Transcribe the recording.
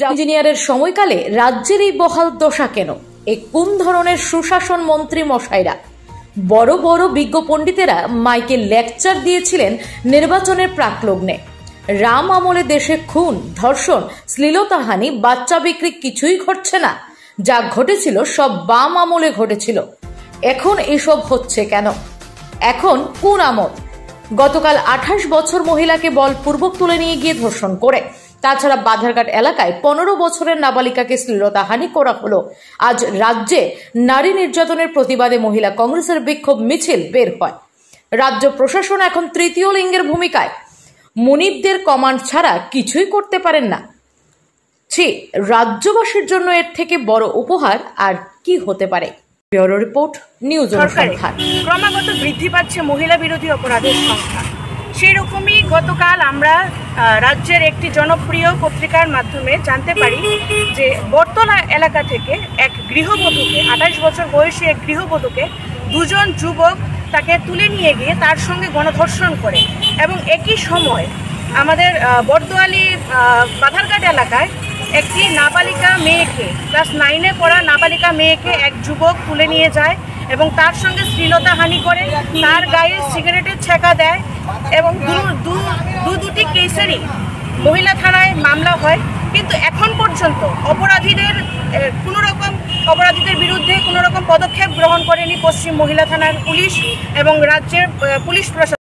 ইঞ্জিনিয়ারের সময়কালে রাজ্যের এই বহাল দশা কেন? এ কোন ধরনের সুশাসন মন্ত্রী মশাইরা? বড় বড় বিজ্ঞ পণ্ডিতেরা মাইকে লেকচার দিয়েছিলেন নির্বাচনের প্রাকলগ্নে। রাম আমলে দেশে খুন, ধর্ষণ, শ্লীলতাহানি, বাচ্চা বিক্রি কিছুই ঘটছে না। যা ঘটেছিল সব বাম আমলে ঘটেছিল। এখন এসব হচ্ছে কেন? এখন কোন আমল? গতকাল 28 বছর মহিলাকে বলপূর্বক তুলে নিয়ে গিয়ে ধর্ষণ করে, তাছাড়া বাধারঘাট এলাকায় 15 বছরের নাবালিকাকে শ্লীলতাহানি করা হলো। আজ রাজ্যে নারী নির্যাতনের প্রতিবাদে মহিলা কংগ্রেসের বিক্ষোভ মিছিল বের হয়। রাজ্য প্রশাসন এখন তৃতীয় লিঙ্গের ভূমিকায়। মুনিবদের কমান্ড ছাড়া কিছুই করতে পারেন না। রাজ্যবাসীর জন্য এর থেকে বড় উপহার আর কি হতে পারে? ব্যুরো রিপোর্ট, নিউজ অনুসন্ধান। ক্রমাগত বৃদ্ধি পাচ্ছে মহিলা বিরোধী অপরাধের সংখ্যা। সেই রকমই গতকাল আমরা রাজ্যের একটি জনপ্রিয় পত্রিকার মাধ্যমে জানতে পারি যে বটতলা এলাকা থেকে এক গৃহবধূকে, 28 বছর বয়সী এক গৃহবধূকে দুজন যুবক তাকে তুলে নিয়ে গিয়ে তার সঙ্গে গণধর্ষণ করে, এবং একই সময় আমাদের বর্দোয়ালি বাধারঘাট এলাকায় একটি নাবালিকা মেয়েকে, ক্লাস 9-এ পড়া নাবালিকা মেয়েকে এক যুবক তুলে নিয়ে যায় এবং তার সঙ্গে শ্লীলতাহানি করে, তার গায়ে সিগারেটের ছেঁকা দেয়, এবং দুটি কেসেরই মহিলা থানায় মামলা হয়। কিন্তু এখন পর্যন্ত অপরাধীদের বিরুদ্ধে কোনো রকম পদক্ষেপ গ্রহণ করেনি পশ্চিম মহিলা থানার পুলিশ এবং রাজ্যের পুলিশ প্রশাসন।